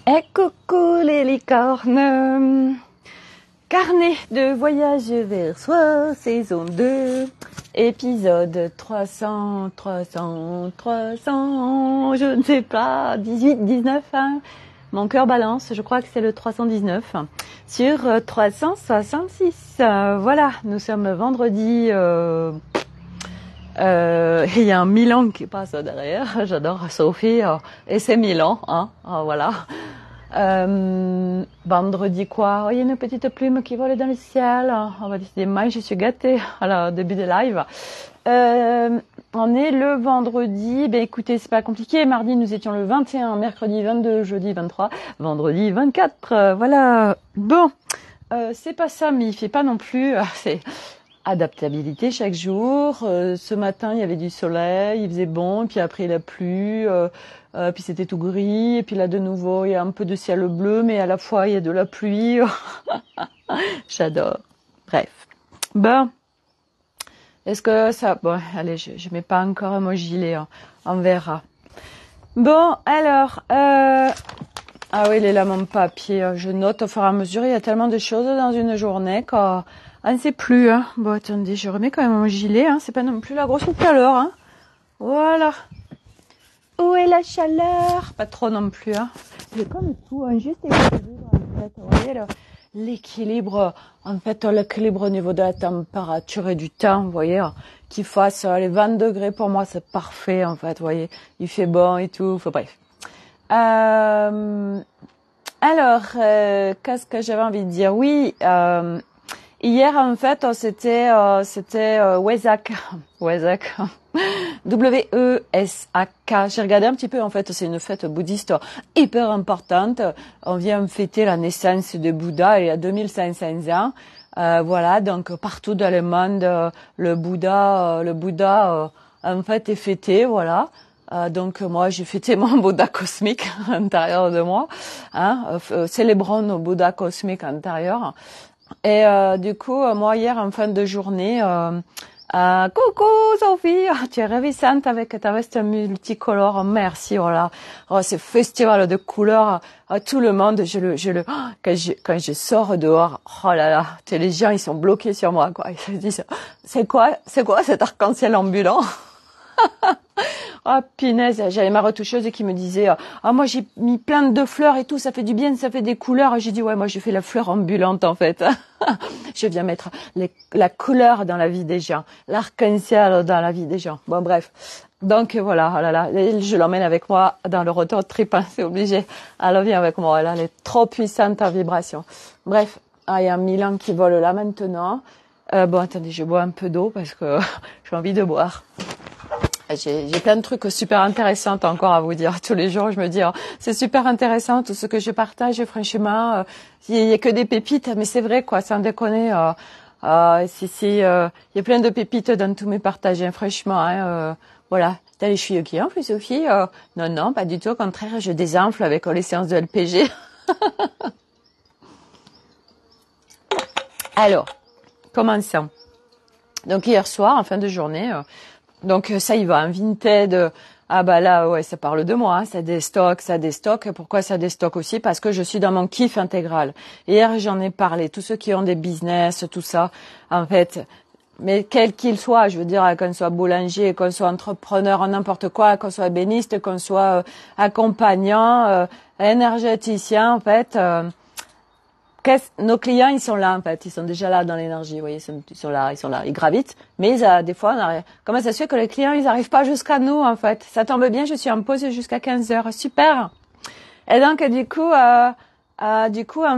Et coucou les licornes, carnet de voyage vers soi, saison 2, épisode 300, je ne sais pas, 18, 19, hein. Mon cœur balance, je crois que c'est le 319, sur 366. Voilà, nous sommes vendredi, il y a un Milan qui passe derrière, j'adore Sophie, et c'est Milan, hein, voilà. Vendredi quoi, il y a une petite plume qui vole dans le ciel, on va décider, moi je suis gâtée au début des lives. On est le vendredi, ben écoutez, c'est pas compliqué, mardi nous étions le 21, mercredi 22, jeudi 23, vendredi 24, voilà. Bon, c'est pas ça, mais il fait pas non plus, c'est adaptabilité chaque jour. Ce matin il y avait du soleil, il faisait bon, et puis après il a plu, puis c'était tout gris, et puis là de nouveau il y a un peu de ciel bleu, mais à la fois il y a de la pluie. J'adore. Bref. Bon. Est-ce que ça... Bon, allez, je mets pas encore mon gilet, hein. On verra. Bon, alors... Ah oui, il est là mon papier. Je note au fur et à mesure. Il y a tellement de choses dans une journée qu'on ne sait plus. Hein. Bon, attendez, je remets quand même mon gilet. Hein. C'est pas non plus la grosse chaleur. Hein. Voilà. Où est la chaleur? Pas trop non plus. Hein. C'est comme tout, hein, juste équilibre, en fait. Vous voyez, l'équilibre, en fait, l'équilibre au niveau de la température et du temps, vous voyez, qu'il fasse les 20 degrés, pour moi, c'est parfait, en fait, vous voyez. Il fait bon et tout, enfin, bref. Alors, qu'est-ce que j'avais envie de dire? Oui, hier, en fait, c'était Wesak. W-E-S-A-K. J'ai regardé un petit peu, en fait, c'est une fête bouddhiste hyper importante. On vient fêter la naissance de Bouddha il y a 2500 ans. Voilà, donc partout dans le monde, le Bouddha, en fait, est fêté, voilà. Donc moi j'ai fêté mon Bouddha cosmique à l'intérieur de moi, hein, célébrons nos Bouddhas cosmiques intérieurs. Et du coup moi hier en fin de journée, coucou Sophie, tu es ravissante avec ta veste multicolore, merci, voilà. Oh, ce festival de couleurs, tout le monde, quand je sors dehors, oh là là, les gens ils sont bloqués sur moi, quoi. Ils se disent, c'est quoi cet arc-en-ciel ambulant? Oh punaise, j'avais ma retoucheuse qui me disait moi j'ai mis plein de fleurs et tout, ça fait du bien, ça fait des couleurs. J'ai dit ouais, moi je fais la fleur ambulante en fait. Je viens mettre la couleur dans la vie des gens, l'arc-en-ciel dans la vie des gens. Bon bref. Donc voilà, oh là là, je l'emmène avec moi dans le road trip, hein, c'est obligé. Elle vient avec moi, elle est trop puissante en vibration. Bref, il y a un Milan qui vole là maintenant. Bon attendez, je bois un peu d'eau parce que j'ai envie de boire. J'ai plein de trucs super intéressants encore à vous dire. Tous les jours, je me dis, c'est super intéressant tout ce que je partage. Franchement, il y a que des pépites, mais c'est vrai, quoi, sans déconner. Il y a plein de pépites dans tous mes partages, hein, franchement. Hein, voilà. T'as les cheveux qui enflent, Sophie? Non, pas du tout. Au contraire, je désenfle avec les séances de LPG. Alors, commençons. Donc hier soir, en fin de journée. Donc ça y va, un Vinted, ah bah là ouais ça parle de moi, hein, ça déstocke. Pourquoi ça déstocke aussi? Parce que je suis dans mon kiff intégral. Hier j'en ai parlé, tous ceux qui ont des business, tout ça, en fait, mais quel qu'il soit, je veux dire qu'on soit boulanger, qu'on soit entrepreneur, n'importe quoi, qu'on soit ébéniste, qu'on soit accompagnant, énergéticien, en fait. Nos clients, ils sont là, en fait. Ils sont déjà là dans l'énergie, vous voyez. Ils sont là, ils gravitent. Mais des fois, comment ça se fait que les clients, ils n'arrivent pas jusqu'à nous, en fait? Ça tombe bien, je suis en pause jusqu'à 15 heures. Super! Et donc, du coup, en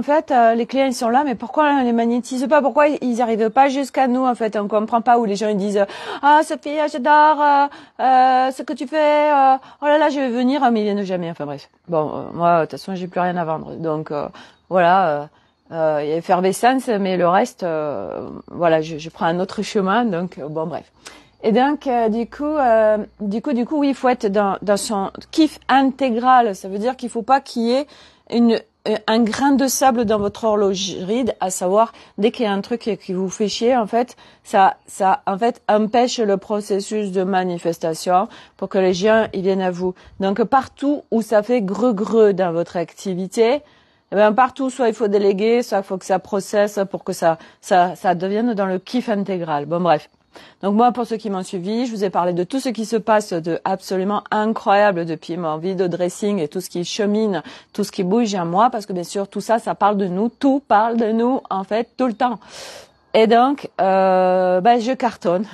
fait, les clients, ils sont là, mais pourquoi on les magnétise pas? Pourquoi ils n'arrivent pas jusqu'à nous, en fait? On comprend pas où les gens, ils disent, Sophie, j'adore, ce que tu fais, oh là là, je vais venir, mais ils viennent jamais. Enfin, bref. Bon, moi, de toute façon, j'ai plus rien à vendre. Donc, voilà, il y a effervescence, mais le reste, voilà, je prends un autre chemin, donc bon bref. Et donc du coup, oui, il faut être dans son kiff intégral. Ça veut dire qu'il faut pas qu'il y ait un grain de sable dans votre horlogerie, à savoir, dès qu'il y a un truc qui vous fait chier, en fait, ça, en fait, empêche le processus de manifestation pour que les gens, ils viennent à vous. Donc, partout où ça fait greu dans votre activité, eh ben, partout, soit il faut déléguer, soit il faut que ça processe pour que ça devienne dans le kiff intégral. Bon, bref. Donc moi, pour ceux qui m'ont suivi, je vous ai parlé de tout ce qui se passe de absolument incroyable depuis mon vidéo dressing et tout ce qui chemine, tout ce qui bouge en moi, parce que bien sûr, tout ça, ça parle de nous, tout parle de nous, en fait, tout le temps. Et donc, je cartonne,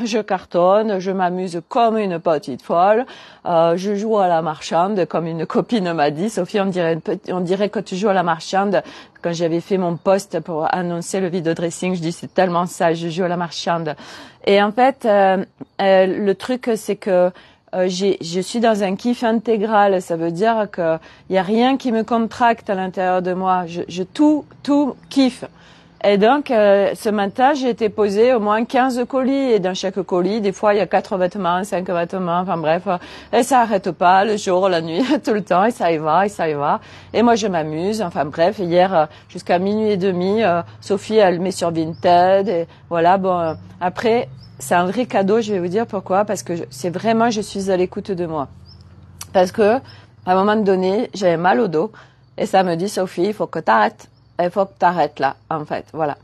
je m'amuse comme une petite folle, je joue à la marchande, comme une copine m'a dit, Sophie, on dirait que tu joues à la marchande. Quand j'avais fait mon post pour annoncer le vidéo dressing, je dis c'est tellement ça, je joue à la marchande. Et en fait, le truc c'est que je suis dans un kiff intégral, ça veut dire que y a rien qui me contracte à l'intérieur de moi, je tout kiffe. Et donc, ce matin, j'ai été poser au moins 15 colis. Et dans chaque colis, des fois, il y a 4 vêtements, 5 vêtements, enfin bref. Et ça arrête pas, le jour, la nuit, tout le temps. Et ça y va, et ça y va. Et moi, je m'amuse. Enfin bref, hier, jusqu'à minuit et demi, Sophie, elle met sur Vinted. Et voilà, bon, après, c'est un vrai cadeau, je vais vous dire pourquoi. Parce que c'est vraiment, je suis à l'écoute de moi. Parce que, à un moment donné, j'avais mal au dos. Et ça me dit, Sophie, il faut que t'arrêtes. Il faut que t'arrêtes là, en fait, voilà.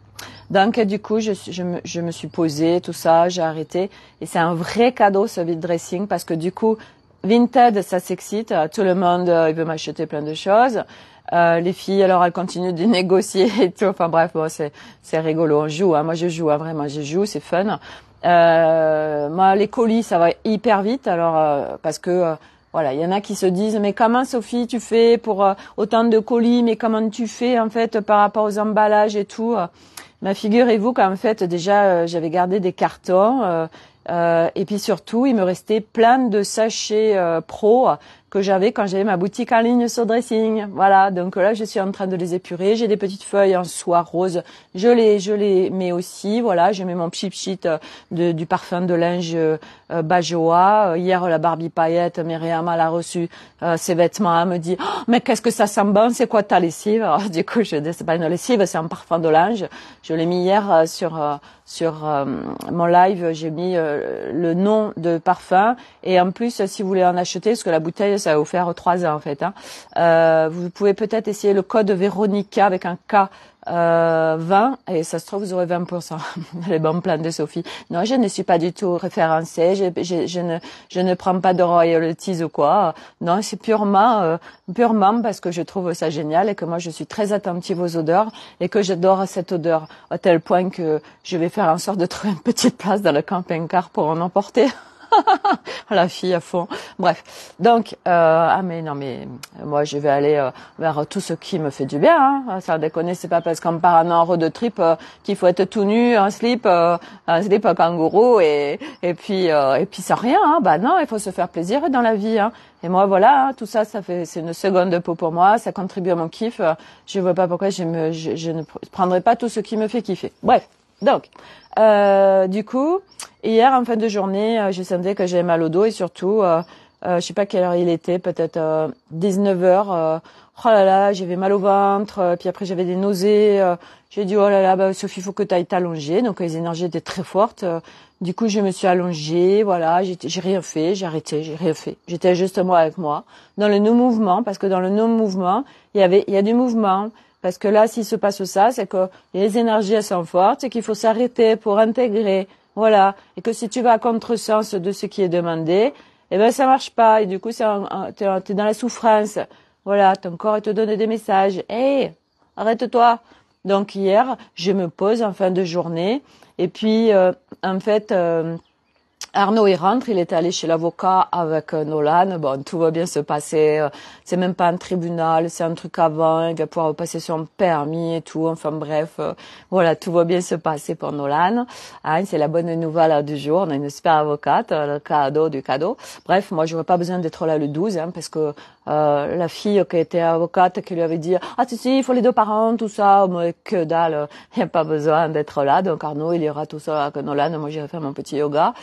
Donc, du coup, je me suis posée, tout ça, j'ai arrêté. Et c'est un vrai cadeau, ce vide dressing, parce que du coup, Vinted, ça s'excite. Tout le monde, il veut m'acheter plein de choses. Les filles, alors, elles continuent de négocier et tout. Enfin, bref, bon, c'est rigolo. On joue, hein. Moi, je joue, hein, vraiment, je joue, c'est fun. Moi, les colis, ça va hyper vite, alors, parce que, voilà, il y en a qui se disent mais comment Sophie tu fais pour autant de colis, mais comment tu fais en fait par rapport aux emballages et tout. Mais figurez-vous qu'en fait déjà j'avais gardé des cartons et puis surtout il me restait plein de sachets pro que j'avais quand j'avais ma boutique en ligne sur Dressing. Voilà, donc là je suis en train de les épurer. J'ai des petites feuilles en soie rose. Je les mets aussi. Voilà, je mets mon cheap sheet du parfum de linge Bajoa. Hier la Barbie paillette, Myriam elle a reçu ses vêtements. Elle me dit oh, mais qu'est-ce que ça sent bon, c'est quoi ta lessive? Alors, du coup je dis c'est pas une lessive, c'est un parfum de linge. Je l'ai mis hier sur mon live, j'ai mis le nom de parfum et en plus si vous voulez en acheter, parce que la bouteille ça va vous faire 3 ans en fait. Hein. Vous pouvez peut-être essayer le code Véronica avec un K 20 et ça se trouve vous aurez 20%. Les bons plans de Sophie. Non, je ne suis pas du tout référencée. Je ne prends pas de royalties ou quoi. Non, c'est purement parce que je trouve ça génial et que moi je suis très attentive aux odeurs et que j'adore cette odeur à tel point que je vais faire en sorte de trouver une petite place dans le camping-car pour en emporter. La fille à fond. Bref. Donc, mais moi, je vais aller vers tout ce qui me fait du bien. Hein. Ça déconne, c'est pas parce qu'on part en road trip qu'il faut être tout nu, un slip kangourou et puis c'est rien. Hein. Bah non, il faut se faire plaisir dans la vie. Hein. Et moi, voilà, hein, tout ça, c'est une seconde de peau pour moi. Ça contribue à mon kiff. Je vois pas pourquoi je ne prendrai pas tout ce qui me fait kiffer. Bref. Donc, du coup, hier en fin de journée, je sentais que j'avais mal au dos et surtout, je sais pas quelle heure il était, peut-être 19 heures. Oh là là, j'avais mal au ventre. Puis après j'avais des nausées. J'ai dit oh là là, bah, Sophie, faut que tu ailles t'allonger. Donc les énergies étaient très fortes. Du coup, je me suis allongée. Voilà, j'ai rien fait, j'ai arrêté, j'ai rien fait. J'étais juste moi avec moi dans le non-mouvement parce que dans le non-mouvement, il y a du mouvement. Parce que là, s'il se passe ça, c'est que les énergies elles sont fortes et qu'il faut s'arrêter pour intégrer. Voilà. Et que si tu vas à contresens de ce qui est demandé, eh ben, ça marche pas. Et du coup, t'es dans la souffrance. Voilà. Ton corps, il te donne des messages. Hey, arrête-toi. Donc, hier, je me pose en fin de journée. Et puis, en fait, Arnaud, il rentre, il est allé chez l'avocat avec Nolan. Bon, tout va bien se passer. C'est même pas un tribunal, c'est un truc avant. Il va pouvoir passer son permis et tout. Enfin bref, voilà, tout va bien se passer pour Nolan. Hein, c'est la bonne nouvelle du jour. On a une super avocate, le cadeau du cadeau. Bref, moi, j'aurais pas besoin d'être là le 12, hein, parce que la fille qui était avocate qui lui avait dit ah si il faut les deux parents tout ça, mais que dalle, il n'y a pas besoin d'être là. Donc Arnaud il ira tout seul avec Nolan, moi j'irai faire mon petit yoga.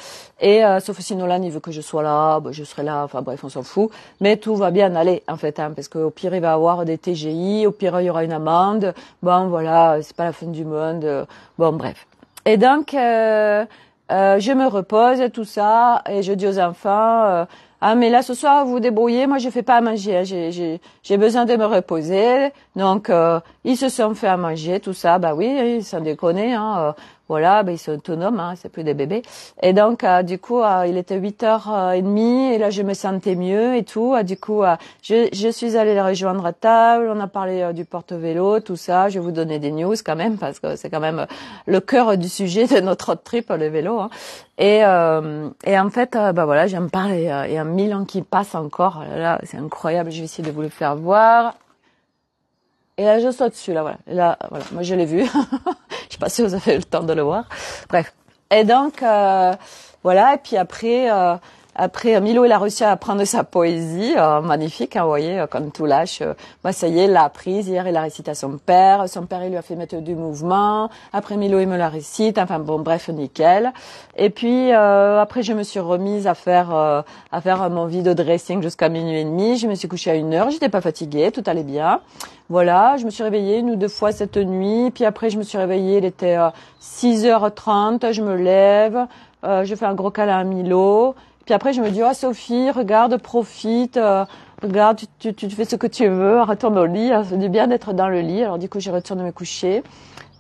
Et sauf si Nolan il veut que je sois là, je serai là. Enfin bref on s'en fout. Mais tout va bien aller en fait, hein, parce qu'au pire il va avoir des TGI, au pire il y aura une amende. Bon voilà, c'est pas la fin du monde. Bon bref. Et donc je me repose et tout ça, et je dis aux enfants ah mais là ce soir vous vous débrouillez, moi je fais pas à manger, hein, j'ai besoin de me reposer. Donc ils se sont fait à manger, tout ça, bah oui, sans déconner, hein, voilà, bah, ils sont autonomes, hein, c'est plus des bébés. Et donc du coup il était 8h30 et là je me sentais mieux et tout. Du coup je suis allée les rejoindre à table, on a parlé du porte-vélo, tout ça. Je vais vous donner des news quand même parce que c'est quand même le cœur du sujet de notre road trip, le vélo. Hein. Et en fait, bah voilà, j'en parle et il y a 1000 ans qui passent encore. Là, c'est incroyable. Je vais essayer de vous le faire voir. Et là, je saute dessus, là, voilà. Et là, voilà. Moi, je l'ai vu. Je sais pas si vous avez eu le temps de le voir. Bref. Et donc, voilà. Et puis après, Milo, il a réussi à apprendre sa poésie, magnifique, hein, vous voyez, comme tout lâche. Moi, ça y est, il l'a apprise. Hier, il l'a récité à son père. Son père, il lui a fait mettre du mouvement. Après, Milo, il me la récite. Enfin, bon, bref, nickel. Et puis, après, je me suis remise à faire mon vidéo dressing jusqu'à 12h30. Je me suis couchée à 1h. J'étais pas fatiguée. Tout allait bien. Voilà. Je me suis réveillée 1 ou 2 fois cette nuit. Puis après, je me suis réveillée. Il était 6h30. Je me lève. Je fais un gros câlin à Milo. Puis après, je me dis, oh Sophie, regarde, profite, regarde, tu fais ce que tu veux, retourne au lit. C'est du bien d'être dans le lit. Alors du coup, je retourne me coucher.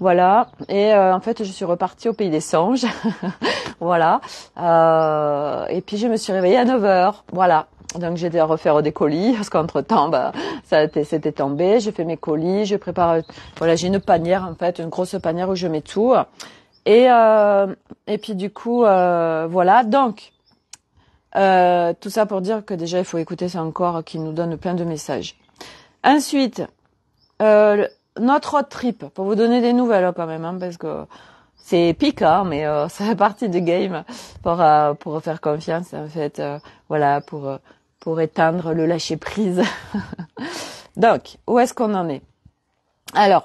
Voilà. Et en fait, je suis repartie au pays des songes. Voilà. Et puis, je me suis réveillée à 9h. Voilà. Donc, j'ai dû refaire des colis parce qu'entre-temps, bah, c'était tombé. J'ai fait mes colis. Je prépare, voilà, j'ai une panière, en fait, une grosse panière où je mets tout. Et puis, du coup, voilà. Donc, tout ça pour dire que déjà il faut écouter son corps qui nous donne plein de messages. Ensuite, notre road trip, pour vous donner des nouvelles quand même, hein, parce que c'est épique, hein, mais ça fait partie du game pour faire confiance en fait, voilà, pour éteindre le lâcher prise. Donc, où est-ce qu'on en est? Alors,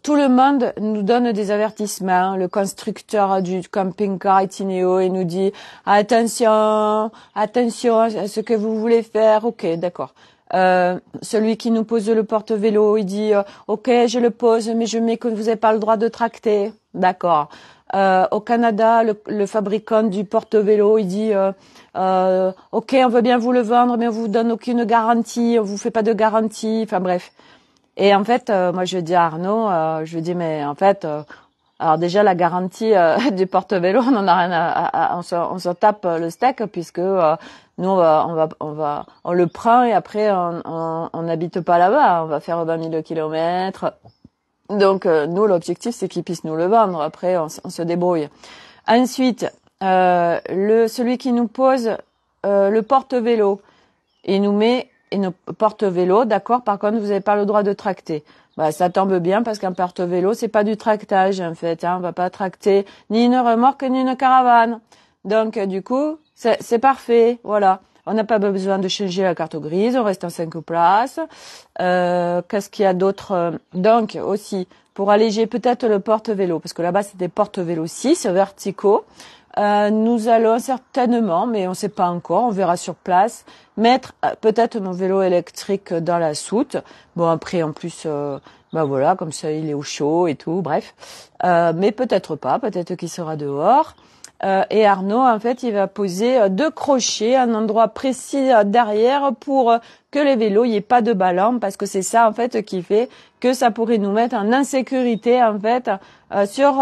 tout le monde nous donne des avertissements. Le constructeur du camping-car Itineo, il nous dit attention à ce que vous voulez faire. Ok, d'accord. Celui qui nous pose le porte-vélo, il dit ok, je le pose, mais je mets que vous n'avez pas le droit de tracter. D'accord. Au Canada, le fabricant du porte-vélo, il dit ok, on veut bien vous le vendre, mais on vous donne aucune garantie, on vous fait pas de garantie. Enfin bref. Et en fait, moi je dis à Arnaud, je lui dis mais en fait, alors déjà la garantie du porte-vélo, on en a rien on se tape le steak puisque nous on le prend et après on n'habite pas là-bas, on va faire 20 000 kilomètres. Donc nous l'objectif c'est qu'ils puissent nous le vendre. Après on se débrouille. Ensuite, celui qui nous pose le porte-vélo, il nous met une porte-vélo, d'accord, par contre, vous n'avez pas le droit de tracter. Bah, ça tombe bien parce qu'un porte-vélo, c'est pas du tractage, en fait, hein. On va pas tracter ni une remorque, ni une caravane. Donc, du coup, c'est parfait, voilà. On n'a pas besoin de changer la carte grise, on reste en 5 places. Qu'est-ce qu'il y a d'autre? Donc, aussi, pour alléger peut-être le porte-vélo, parce que là-bas, c'est des porte-vélo 6 verticaux. Nous allons certainement, mais on ne sait pas encore, on verra sur place, mettre peut-être mon vélo électrique dans la soute. Bon, après, en plus, bah voilà, comme ça, il est au chaud et tout, bref. Mais peut-être pas, peut-être qu'il sera dehors. Et Arnaud, en fait, il va poser 2 crochets à un endroit précis derrière pour que les vélos, il n'y ait pas de ballon, parce que c'est ça, en fait, qui fait que ça pourrait nous mettre en insécurité, en fait, sur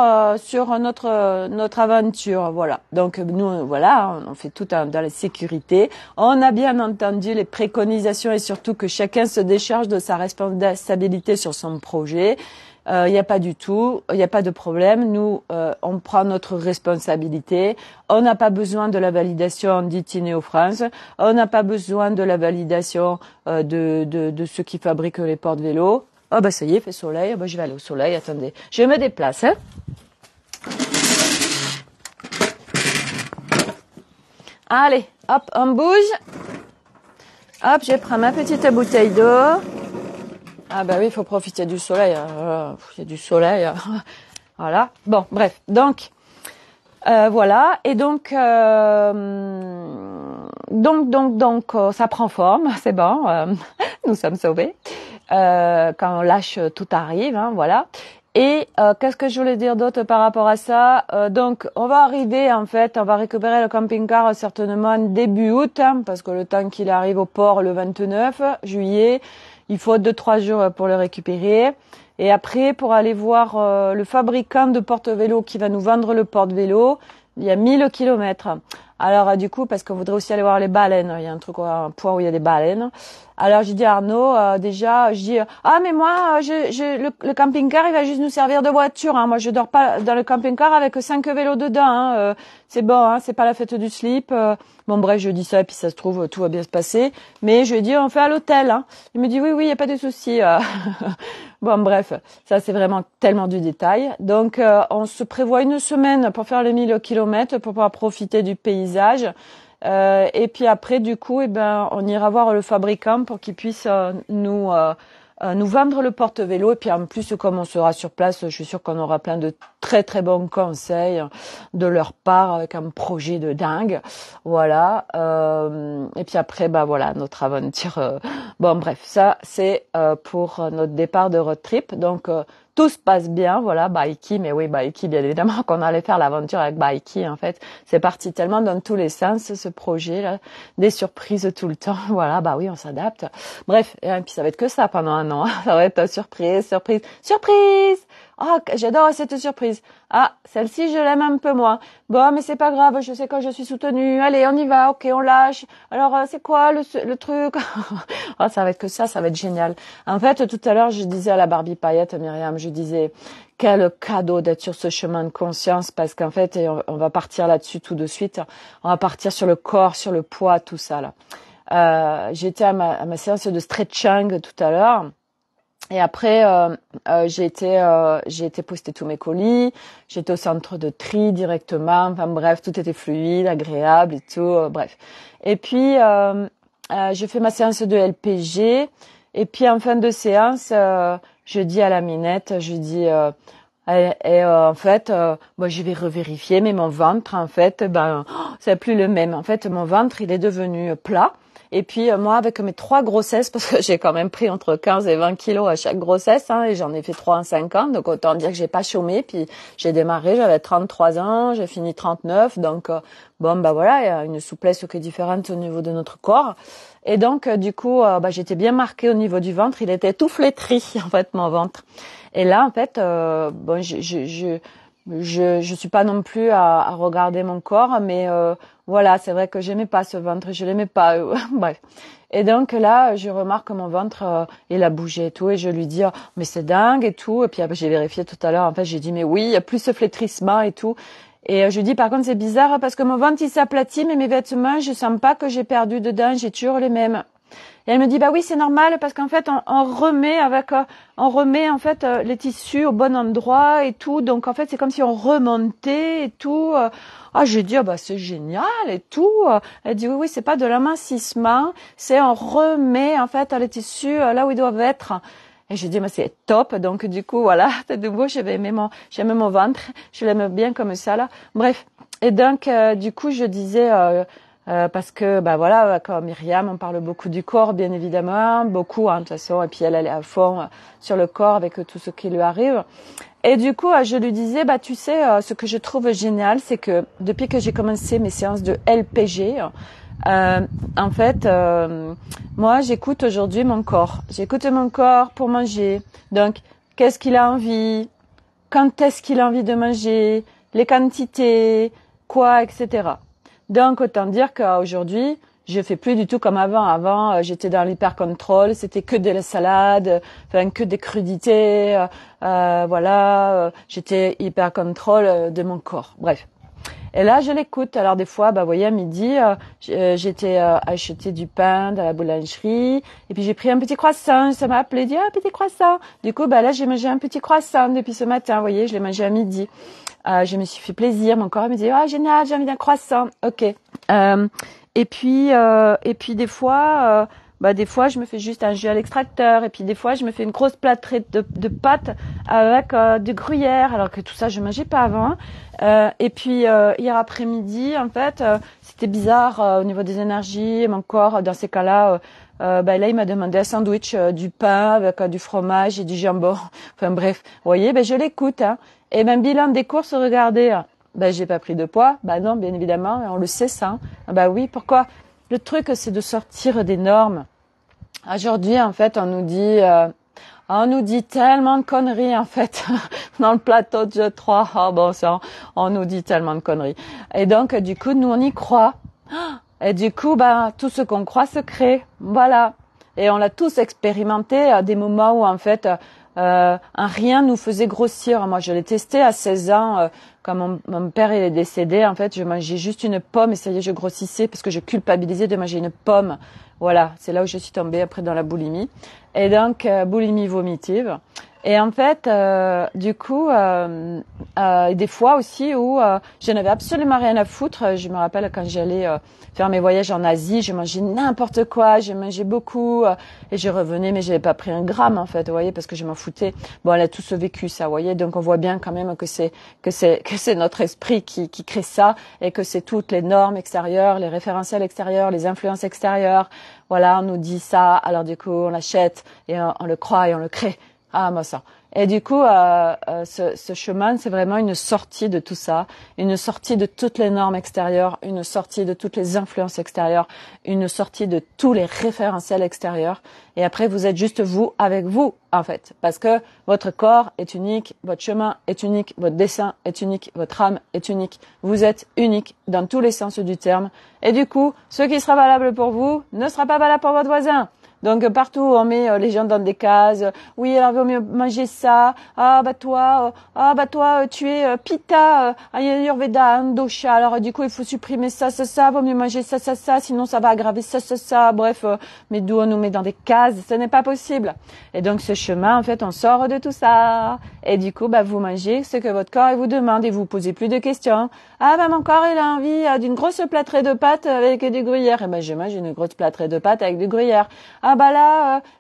notre aventure, voilà. Donc, nous, voilà, on fait tout dans la sécurité. On a bien entendu les préconisations et surtout que chacun se décharge de sa responsabilité sur son projet. Il n'y a pas du tout, il n'y a pas de problème. Nous, on prend notre responsabilité. On n'a pas besoin de la validation d'Itineo France. On n'a pas besoin de la validation de ceux qui fabriquent les porte-vélos. Oh bah ça y est, il fait soleil. Oh bah je vais aller au soleil. Attendez, je me déplace. Hein. Allez, hop, on bouge. Hop, je prends ma petite bouteille d'eau. Ah bah oui, il faut profiter du soleil. Il y a du soleil. Voilà. Bon, bref. Donc, voilà. Et donc, ça prend forme. C'est bon. Nous sommes sauvés. Quand on lâche, tout arrive. Hein, voilà. Et qu'est-ce que je voulais dire d'autre par rapport à ça? Donc, on va arriver, en fait, on va récupérer le camping-car certainement début août, hein, parce que le temps qu'il arrive au port le 29 juillet, il faut 2-3 jours pour le récupérer. Et après, pour aller voir le fabricant de porte-vélo qui va nous vendre le porte-vélo, il y a 1000 kilomètres. Alors, du coup, parce qu'on voudrait aussi aller voir les baleines, il y a un point où il y a des baleines. Alors, j'ai dit à Arnaud, déjà, je dis, ah, mais moi, le camping-car, il va juste nous servir de voiture, hein. Moi, je dors pas dans le camping-car avec 5 vélos dedans, hein. C'est bon, hein. C'est pas la fête du slip. Bon, bref, je dis ça, et puis ça se trouve, tout va bien se passer. Mais je lui dis, on fait à l'hôtel, hein. Il me dit, oui, il y a pas de souci. Bon, bref, ça, c'est vraiment tellement du détail. Donc, on se prévoit une semaine pour faire les 1000 kilomètres, pour pouvoir profiter du paysage. Et puis après, du coup, on ira voir le fabricant pour qu'il puisse nous vendre le porte-vélo. Et puis en plus, comme on sera sur place, je suis sûre qu'on aura plein de très très bons conseils de leur part avec un projet de dingue. Voilà. Et puis après, voilà, notre aventure. Bon, bref, ça c'est pour notre départ de road trip. Donc tout se passe bien, voilà, Baiki, mais oui, Baiki, bien évidemment qu'on allait faire l'aventure avec Baiki, en fait. C'est parti tellement dans tous les sens, ce projet-là, des surprises tout le temps, voilà, oui, on s'adapte. Bref, et puis ça va être que ça pendant un an, ça va être surprise, surprise, surprise! Oh, j'adore cette surprise. Ah, celle-ci, je l'aime un peu moins. Bon, mais c'est pas grave, je sais quand je suis soutenue. Allez, on y va, ok, on lâche. Alors, c'est quoi le truc? Oh, ça va être que ça va être génial. En fait, tout à l'heure, je disais à la Barbie Paillette, Myriam, je disais, quel cadeau d'être sur ce chemin de conscience, parce qu'en fait, on va partir là-dessus tout de suite. On va partir sur le corps, sur le poids, tout ça, là. J'étais à ma séance de stretching tout à l'heure. Et après, j'ai été poster tous mes colis. J'étais au centre de tri directement. Enfin bref, tout était fluide, agréable et tout. Bref. Et puis, je fais ma séance de LPG. Et puis, en fin de séance, je dis à la Minette, je dis, en fait, moi, je vais revérifier, mais mon ventre, en fait, c'est plus le même. En fait, mon ventre, il est devenu plat. Et puis moi, avec mes 3 grossesses, parce que j'ai quand même pris entre 15 et 20 kilos à chaque grossesse, hein, et j'en ai fait 3 en 5 ans, donc autant dire que j'ai pas chômé. Puis j'ai démarré, j'avais 33 ans, j'ai fini 39, donc voilà, il y a une souplesse qui est différente au niveau de notre corps. Et donc du coup, j'étais bien marquée au niveau du ventre, il était tout flétri en fait mon ventre. Et là en fait, je suis pas non plus à regarder mon corps, mais voilà, c'est vrai que j'aimais pas ce ventre, je l'aimais pas. Bref. Et donc là, je remarque que mon ventre, il a bougé et tout, et je lui dis, oh, mais c'est dingue et tout. Et puis j'ai vérifié tout à l'heure, en fait, j'ai dit, mais oui, il y a plus ce flétrissement et tout. Et je lui dis, par contre, c'est bizarre parce que mon ventre, il s'aplatit, mais mes vêtements, je sens pas que j'ai perdu dedans, j'ai toujours les mêmes. Et elle me dit, oui, c'est normal parce qu'en fait, on remet en fait les tissus au bon endroit et tout. Donc en fait, c'est comme si on remontait et tout. Je dis, c'est génial et tout. Elle dit, oui, c'est pas de l'amincissement, c'est on remet en fait les tissus là où ils doivent être. Et je dis, c'est top. Donc du coup, voilà, de nouveau, j'aime mon ventre, je l'aime bien comme ça là. Bref. Et donc du coup, je disais. Parce que voilà, comme Myriam, on parle beaucoup du corps, bien évidemment, beaucoup, hein, de toute façon, et puis elle est à fond sur le corps avec tout ce qui lui arrive. Et du coup, je lui disais, tu sais, ce que je trouve génial, c'est que depuis que j'ai commencé mes séances de LPG, en fait, moi, j'écoute aujourd'hui mon corps. J'écoute mon corps pour manger. Donc, qu'est-ce qu'il a envie? Quand est-ce qu'il a envie de manger? Les quantités, quoi, etc. Donc, autant dire qu'aujourd'hui, je fais plus du tout comme avant. Avant, j'étais dans l'hyper-contrôle, c'était que de la salade, que des crudités, j'étais hyper-contrôle de mon corps. Bref. Et là, je l'écoute. Alors, des fois, vous voyez, à midi, j'étais acheté du pain dans la boulangerie, et puis j'ai pris un petit croissant. Ça m'a appelé, dit, petit croissant. Du coup, là, j'ai mangé un petit croissant depuis ce matin. Vous voyez, je l'ai mangé à midi. Je me suis fait plaisir. Mon corps me dit, génial, j'ai envie d'un croissant. Ok. Et puis des fois, bah des fois je me fais juste un jus à l'extracteur et puis des fois je me fais une grosse plâtrée de pâtes avec du gruyère, alors que tout ça je mangeais pas avant. Et puis hier après-midi, en fait, c'était bizarre au niveau des énergies, mon corps dans ces cas-là. Là, il m'a demandé un sandwich, du pain avec du fromage et du jambon. Enfin bref, vous voyez, je l'écoute. Hein. Et même bilan des courses, regardez. J'ai pas pris de poids. Non, bien évidemment, on le sait ça. Oui, pourquoi? Le truc, c'est de sortir des normes. Aujourd'hui, en fait, on nous dit tellement de conneries, en fait, dans le plateau de jeu 3. On nous dit tellement de conneries. Et donc, du coup, nous, on y croit. Et du coup, tout ce qu'on croit se crée. Voilà. Et on l'a tous expérimenté à des moments où, en fait, un rien nous faisait grossir. Moi, je l'ai testé à 16 ans, quand mon père il est décédé. En fait, je mangeais juste une pomme et ça y est, je grossissais parce que je culpabilisais de manger une pomme. Voilà, c'est là où je suis tombée après dans la boulimie. Et donc, boulimie vomitive. Et en fait, du coup, des fois aussi où je n'avais absolument rien à foutre. Je me rappelle quand j'allais faire mes voyages en Asie, je mangeais n'importe quoi, je mangeais beaucoup et je revenais, mais j'avais pas pris un gramme en fait, vous voyez, parce que je m'en foutais. Bon, elle a tous vécu ça, vous voyez, donc on voit bien quand même que c'est notre esprit qui crée ça et que c'est toutes les normes extérieures, les référentiels extérieurs, les influences extérieures. Voilà, on nous dit ça, alors du coup on l'achète et on le croit et on le crée. Moi ça. Et du coup, ce chemin, c'est vraiment une sortie de tout ça, une sortie de toutes les normes extérieures, une sortie de toutes les influences extérieures, une sortie de tous les référentiels extérieurs. Et après, vous êtes juste vous avec vous, en fait, parce que votre corps est unique, votre chemin est unique, votre dessin est unique, votre âme est unique. Vous êtes unique dans tous les sens du terme. Et du coup, ce qui sera valable pour vous ne sera pas valable pour votre voisin. Donc partout on met les gens dans des cases. Oui, alors il vaut mieux manger ça. Toi tu es Pitta, Ayurveda, Dosha. Alors du coup il faut supprimer ça. Vaut mieux manger ça, sinon ça va aggraver ça. Bref, mais d'où on nous met dans des cases, ce n'est pas possible. Et donc ce chemin, en fait, on sort de tout ça. Et du coup, vous mangez ce que votre corps il vous demande et vous posez plus de questions. Mon corps il a envie d'une grosse plâtrée de pâtes avec du gruyère. Et je mange une grosse plâtrée de pâtes avec du gruyère.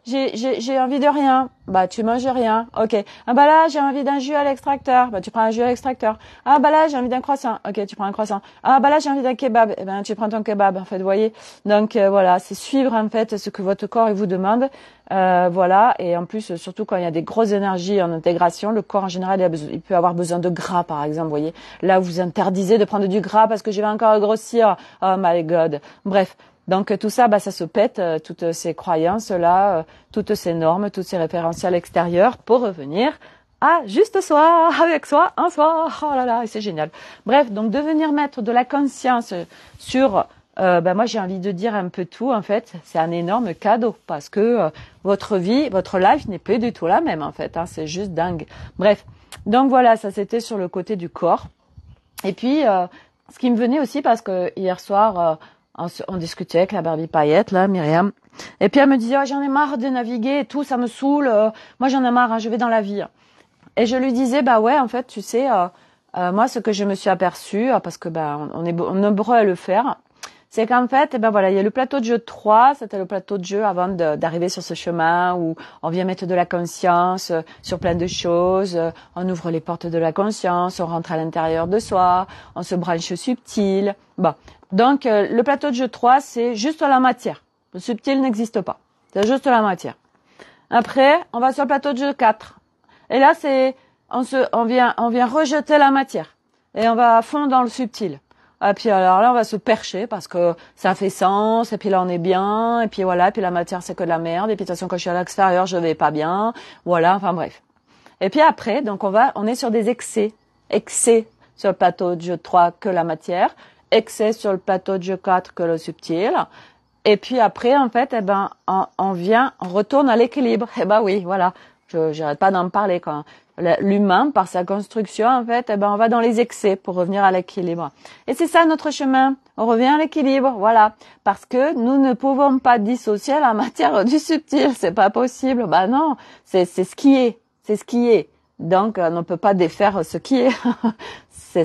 J'ai envie de rien. Tu manges rien. Ok. Là, j'ai envie d'un jus à l'extracteur. Tu prends un jus à l'extracteur. Là, j'ai envie d'un croissant. Ok, tu prends un croissant. Là, j'ai envie d'un kebab. Tu prends ton kebab, en fait, vous voyez. Donc, voilà, c'est suivre, en fait, ce que votre corps, il vous demande. Voilà. Et en plus, surtout quand il y a des grosses énergies en intégration, le corps, en général, il peut avoir besoin de gras, par exemple, vous voyez. Là, vous interdisez de prendre du gras parce que je vais encore grossir. Oh my God. Bref. Donc tout ça, ça se pète, toutes ces croyances-là, toutes ces normes, tous ces référentiels extérieurs pour revenir à juste soi, avec soi, en soi. Oh là là, et c'est génial. Bref, donc devenir maître de la conscience sur, moi j'ai envie de dire un peu tout en fait, c'est un énorme cadeau parce que votre vie, votre life n'est plus du tout la même en fait, hein, c'est juste dingue. Bref, donc voilà, ça c'était sur le côté du corps. Et puis, ce qui me venait aussi parce que hier soir, on discutait avec la Barbie Paillette, là, Myriam. Et puis elle me disait, j'en ai marre de naviguer et tout, ça me saoule. Moi, j'en ai marre, hein, je vais dans la vie. Et je lui disais, ouais, en fait, tu sais, moi, ce que je me suis aperçue, parce que on est nombreux à le faire, c'est qu'en fait, il y a le plateau de jeu 3, c'était le plateau de jeu avant d'arriver sur ce chemin où on vient mettre de la conscience sur plein de choses, on ouvre les portes de la conscience, on rentre à l'intérieur de soi, on se branche subtil. Donc le plateau de jeu 3, c'est juste la matière. Le subtil n'existe pas. C'est juste la matière. Après, on va sur le plateau de jeu 4. Et là, on vient rejeter la matière. Et on va à fond dans le subtil. Et puis alors là, on va se percher parce que ça fait sens, et puis là, on est bien, et puis voilà, et puis la matière, c'est que de la merde, et puis de toute façon, quand je suis à l'extérieur, je vais pas bien, voilà, enfin bref. Et puis après, donc on est sur des excès sur le plateau de jeu 3 que la matière, excès sur le plateau de jeu 4 que le subtil, et puis après, en fait, on retourne à l'équilibre. Oui, voilà, j'arrête pas d'en parler quand l'humain, par sa construction, en fait, on va dans les excès pour revenir à l'équilibre. Et c'est ça notre chemin. On revient à l'équilibre, voilà. Parce que nous ne pouvons pas dissocier la matière du subtil. C'est pas possible. Non. C'est ce qui est. C'est ce qui est. Donc, on ne peut pas défaire ce qui est.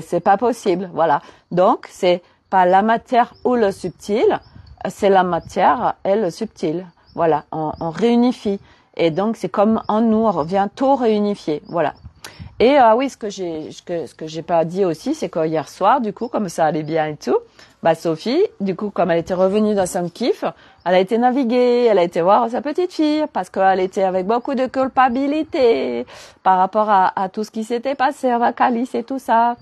c'est pas possible. Voilà. Donc, c'est pas la matière ou le subtil. C'est la matière et le subtil. Voilà, on réunifie. Et donc c'est comme en nous, on revient tout réunifier. Voilà. Et oui, ce que j'ai pas dit aussi, c'est que hier soir, du coup, comme ça allait bien et tout, bah Sophie, du coup, comme elle était revenue dans son kiff, elle a été naviguer, elle a été voir sa petite fille parce qu'elle était avec beaucoup de culpabilité par rapport à tout ce qui s'était passé avec Alice et tout ça.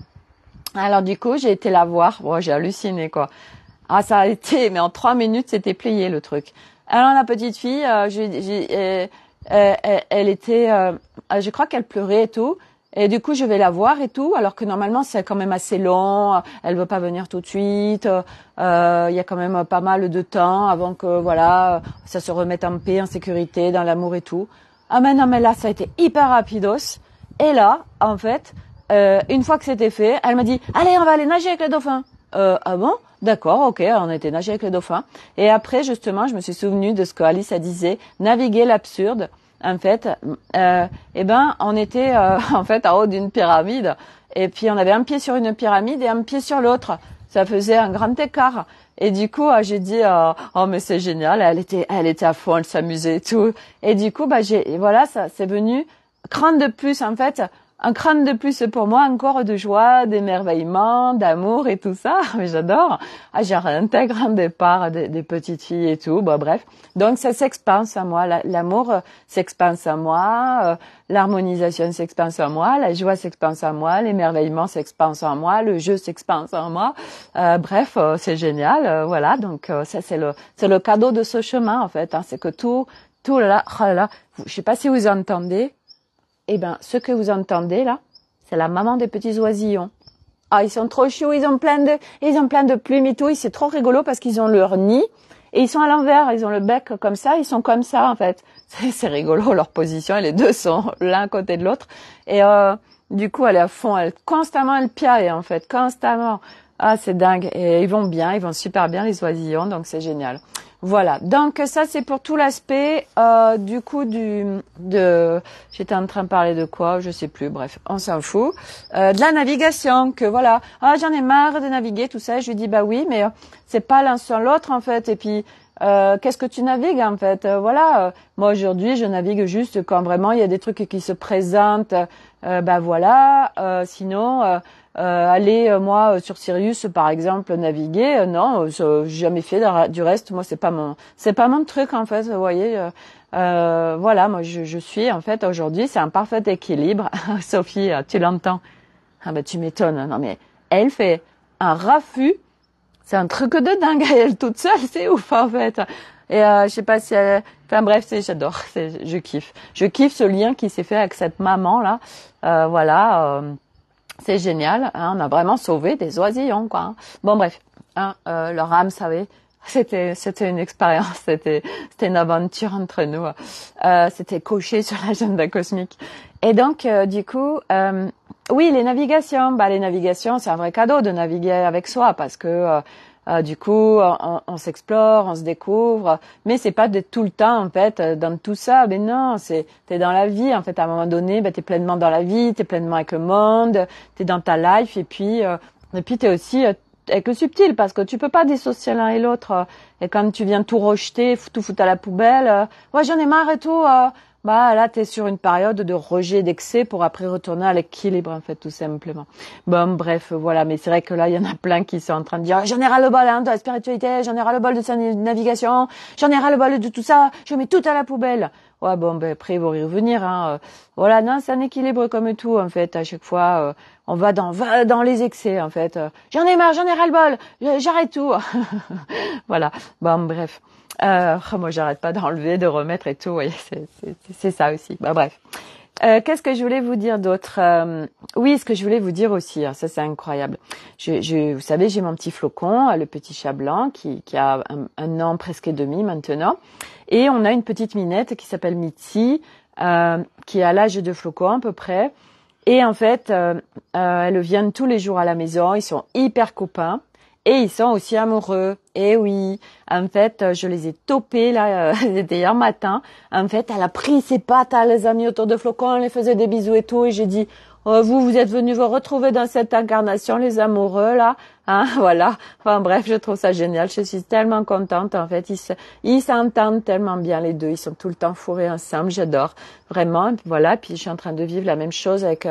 Alors du coup, j'ai été la voir. Bon, j'ai halluciné quoi. Ah, ça a été, mais en 3 minutes, c'était plié le truc. Alors la petite fille, elle était, je crois qu'elle pleurait et tout. Et du coup, je vais la voir et tout, alors que normalement, c'est quand même assez long. Elle veut pas venir tout de suite. Il y a quand même pas mal de temps avant que, voilà, ça se remette en paix, en sécurité, dans l'amour et tout. Ah mais non, mais là, ça a été hyper rapidos. Et là, en fait, une fois que c'était fait, elle m'a dit, allez, on va aller nager avec les dauphins. Ah bon? D'accord, ok, on a été nager avec les dauphins. Et après, justement, je me suis souvenue de ce que Alice a disait, naviguer l'absurde. En fait, on était en fait en haut d'une pyramide et puis on avait un pied sur une pyramide et un pied sur l'autre. Ça faisait un grand écart. Et du coup, j'ai dit oh mais c'est génial. Elle était à fond, elle s'amusait et tout. Et du coup, voilà, ça c'est venu cran de plus en fait. Un crâne de plus pour moi, encore de joie, d'émerveillement, d'amour et tout ça. Mais j'adore. Ah, j'ai réintègre un départ des petites filles et tout. Bon, bref. Donc, ça s'expanse à moi. L'amour s'expanse à moi. L'harmonisation s'expanse à moi. La joie s'expanse à moi. L'émerveillement s'expanse en moi. Le jeu s'expanse en moi. Bref, c'est génial. Voilà. Donc, ça, c'est le cadeau de ce chemin, en fait. Hein. C'est que tout là, oh là là. Je sais pas si vous entendez. Eh ben, ce que vous entendez là, c'est la maman des petits oisillons. Ah, ils sont trop choux, ils ont plein de plumes et tout, et c'est trop rigolo parce qu'ils ont leur nid et ils sont à l'envers, ils ont le bec comme ça, ils sont comme ça en fait. C'est rigolo leur position, et les deux sont l'un à côté de l'autre. Et du coup, elle est à fond, constamment elle piaille en fait, constamment. Ah, c'est dingue. Et ils vont bien, ils vont super bien les oisillons, donc c'est génial. Voilà. Donc ça c'est pour tout l'aspect du coup j'étais en train de parler de quoi, je sais plus, bref, on s'en fout. De la navigation, que voilà. Ah, j'en ai marre de naviguer, tout ça. Je lui dis bah oui, mais c'est pas l'un sans l'autre en fait. Et puis qu'est-ce que tu navigues en fait? Voilà. Moi aujourd'hui, je navigue juste quand vraiment il y a des trucs qui se présentent. Bah voilà. Sinon aller moi sur Sirius par exemple naviguer, non, j'ai jamais fait du reste. Moi c'est pas mon truc en fait. Vous voyez. Voilà, moi je suis en fait aujourd'hui, c'est un parfait équilibre. Sophie, tu l'entends? Ah ben tu m'étonnes. Non mais elle fait un raffut. C'est un truc de dingue, elle toute seule, c'est ouf en fait. Et je sais pas si elle... Enfin bref, j'adore, je kiffe. Je kiffe ce lien qui s'est fait avec cette maman là. Voilà, c'est génial. Hein, on a vraiment sauvé des oisillons quoi. Hein. Bon bref, hein, leur âme savait. C'était une expérience, c'était une aventure entre nous. C'était coché sur l'agenda cosmique. Et donc du coup, oui, les navigations. Bah les navigations, c'est un vrai cadeau de naviguer avec soi parce que du coup, on s'explore, on se découvre, mais c'est pas de tout le temps en fait dans tout ça. Mais non, t'es dans la vie en fait. À un moment donné, t'es pleinement dans la vie, t'es pleinement avec le monde, t'es dans ta life et puis t'es aussi avec le subtil parce que tu peux pas dissocier l'un et l'autre. Et quand tu viens tout rejeter, tout foutre à la poubelle, ouais j'en ai marre et tout. Bah là t'es sur une période de rejet, d'excès pour après retourner à l'équilibre en fait tout simplement. Bon bref voilà, mais c'est vrai que là il y en a plein qui sont en train de dire j'en ai ras le bol hein, de la spiritualité, j'en ai ras le bol de sa navigation, j'en ai ras le bol de tout ça, je mets tout à la poubelle. Ouais bon ben après ils vont y revenir hein. Voilà, non, c'est un équilibre comme tout en fait. À chaque fois on va dans les excès en fait. J'en ai marre, j'en ai ras le bol, j'arrête tout. Voilà. Bon bref. Moi j'arrête pas d'enlever, de remettre et tout. Voyez, c'est ça aussi. Bah bref. Qu'est-ce que je voulais vous dire d'autre? Oui, ce que je voulais vous dire aussi, hein, ça c'est incroyable. Vous savez, j'ai mon petit flocon, le petit chat blanc, qui a un an presque et demi maintenant, et on a une petite minette qui s'appelle Mitzi, qui est à l'âge de flocon à peu près. Et en fait, elles viennent tous les jours à la maison, ils sont hyper copains. Et ils sont aussi amoureux. Et oui, en fait, je les ai topés là, c'était hier matin. En fait, elle a pris ses pattes, elle les a mis autour de Flocon, elle les faisait des bisous et tout. Et j'ai dit, vous êtes venus vous retrouver dans cette incarnation, les amoureux, là. Hein, voilà. Enfin, bref, je trouve ça génial. Je suis tellement contente, en fait. Ils s'entendent tellement bien, les deux. Ils sont tout le temps fourrés ensemble. J'adore. Vraiment. Et puis, voilà. Puis, je suis en train de vivre la même chose avec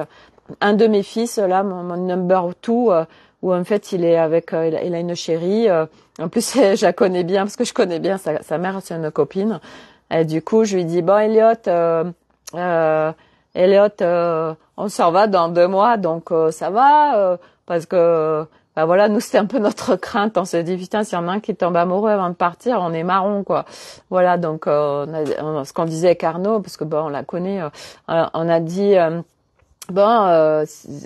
un de mes fils, là, mon number two, où, en fait, il est avec, il a une chérie. En plus, je la connais bien, parce que je connais bien sa mère, c'est une copine. Et du coup, je lui dis, bon, Elliot, on s'en va dans 2 mois, donc ça va, parce que bah voilà, nous c'était un peu notre crainte. On se dit putain, s'il y en a un qui tombe amoureux avant de partir, on est marron quoi. Voilà, donc ce qu'on disait avec Arnaud, parce que bon, on la connaît, on a dit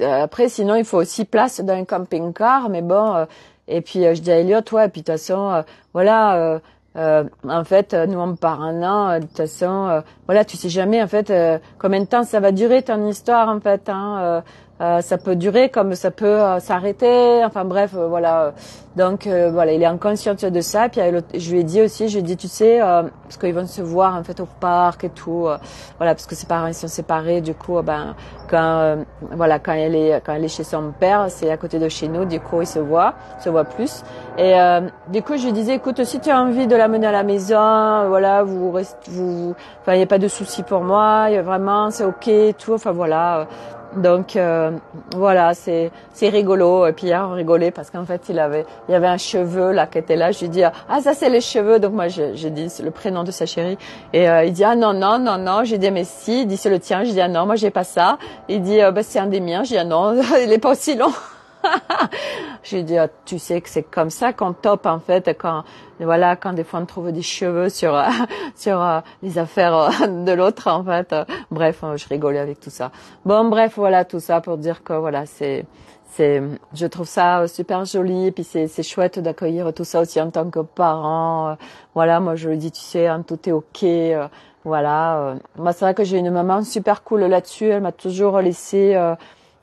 après sinon il faut aussi place dans un camping-car, mais bon. Et puis je dis à Elliot, ouais, puis de toute façon, voilà. En fait, nous on part 1 an. De toute façon, voilà, tu sais jamais en fait combien de temps ça va durer ton histoire en fait. Hein, ça peut durer comme ça peut s'arrêter. Enfin bref, voilà. Donc voilà, il est en conscience de ça. Puis je lui ai dit aussi, tu sais, parce qu'ils vont se voir en fait au parc et tout. Voilà, parce que ses parents ils sont séparés. Du coup, quand elle est chez son père, c'est à côté de chez nous. Du coup, ils se voient plus. Et du coup, je lui disais, écoute, si tu as envie de l'amener à la maison, voilà, enfin, il n'y a pas de souci pour moi. Il y a vraiment, c'est ok, tout. Enfin voilà. Donc voilà, c'est rigolo. Et puis hier on rigolait parce qu'en fait il y avait un cheveu là qui était là. Je lui dis ça c'est les cheveux. Donc moi j'ai dit le prénom de sa chérie et il dit non. J'ai dit mais si. Il dit c'est le tien. Je dis non moi j'ai pas ça. Il dit c'est un des miens. Je dis non il est pas aussi long. J'ai dit tu sais que c'est comme ça qu'on top en fait quand des fois on trouve des cheveux sur les affaires de l'autre en fait. Bref, je rigolais avec tout ça. Bon bref, voilà tout ça pour dire que voilà, je trouve ça super joli et puis c'est chouette d'accueillir tout ça aussi en tant que parent. Voilà, moi je le dis, tu sais, hein, tout est ok. Voilà, moi c'est vrai que j'ai une maman super cool là-dessus, elle m'a toujours laissé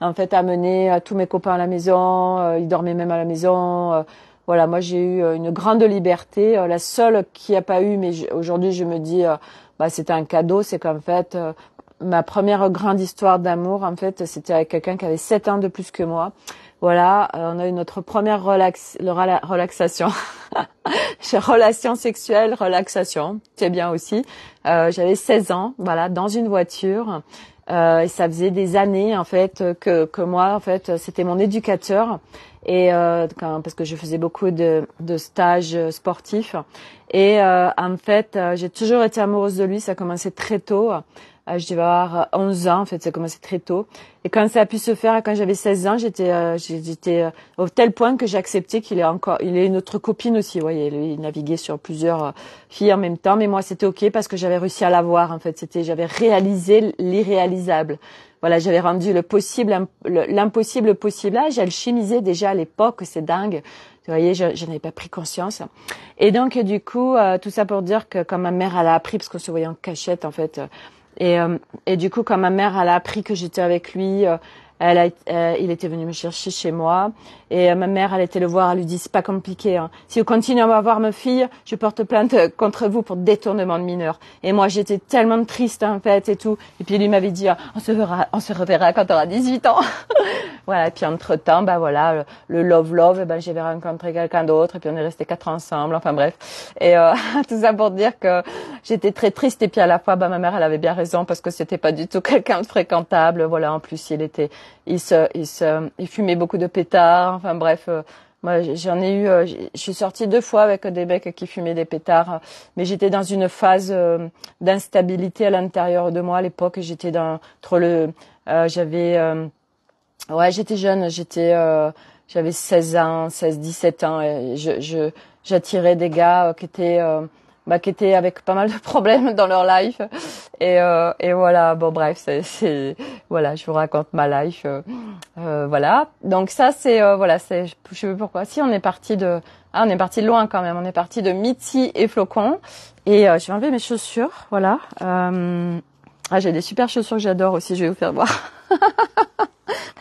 en fait amener tous mes copains à la maison, ils dormaient même à la maison. Voilà, moi j'ai eu une grande liberté. La seule qui a pas eu, mais aujourd'hui je me dis, c'était un cadeau, c'est qu'en fait ma première grande histoire d'amour, en fait, c'était avec quelqu'un qui avait 7 ans de plus que moi. Voilà, on a eu notre première relaxation, relation sexuelle, relaxation, c'est bien aussi. J'avais 16 ans, voilà, dans une voiture. Et ça faisait des années en fait que moi en fait c'était mon éducateur et parce que je faisais beaucoup de stages sportifs et en fait j'ai toujours été amoureuse de lui. Ça a commencé très tôt. Je devais avoir 11 ans en fait, ça a commencé très tôt. Et quand ça a pu se faire, quand j'avais 16 ans, j'étais au tel point que j'ai accepté il est une autre copine aussi. Vous voyez, il naviguait sur plusieurs filles en même temps, mais moi c'était ok parce que j'avais réussi à l'avoir en fait. J'avais réalisé l'irréalisable. Voilà, j'avais rendu l'impossible possible. Là, j'alchimisais déjà à l'époque, c'est dingue. Vous voyez, je n'avais pas pris conscience. Et donc du coup, tout ça pour dire que quand ma mère elle a appris, parce qu'on se voyait en cachette en fait. Et du coup, quand ma mère elle a appris que j'étais avec lui, il était venu me chercher chez moi. Et ma mère, elle était le voir, elle lui dit c'est pas compliqué. Hein. Si vous continuez à avoir ma fille, je porte plainte contre vous pour détournement de mineur. Et moi, j'étais tellement triste en fait et tout. Et puis lui m'avait dit on se reverra quand tu auras 18 ans. Voilà. Et puis entre temps, voilà, le love, j'avais rencontré quelqu'un d'autre. Et puis on est resté 4 ans ensemble. Enfin bref. Et tout ça pour dire que j'étais très triste. Et puis à la fois, ma mère, elle avait bien raison parce que c'était pas du tout quelqu'un de fréquentable. Voilà. En plus, il fumait beaucoup de pétards. Enfin bref, moi j'en ai eu, je suis sortie 2 fois avec des mecs qui fumaient des pétards, mais j'étais dans une phase d'instabilité à l'intérieur de moi à l'époque. J'étais j'étais jeune, j'avais 16 ans, 17 ans, et j'attirais des gars qui étaient avec pas mal de problèmes dans leur life et voilà, bon bref, voilà, je vous raconte ma life, voilà. Donc ça c'est je sais pas pourquoi. Si on est parti de loin quand même. On est parti de Mitzi et Flocon et je vais enlever mes chaussures, voilà. J'ai des super chaussures que j'adore aussi, je vais vous faire voir.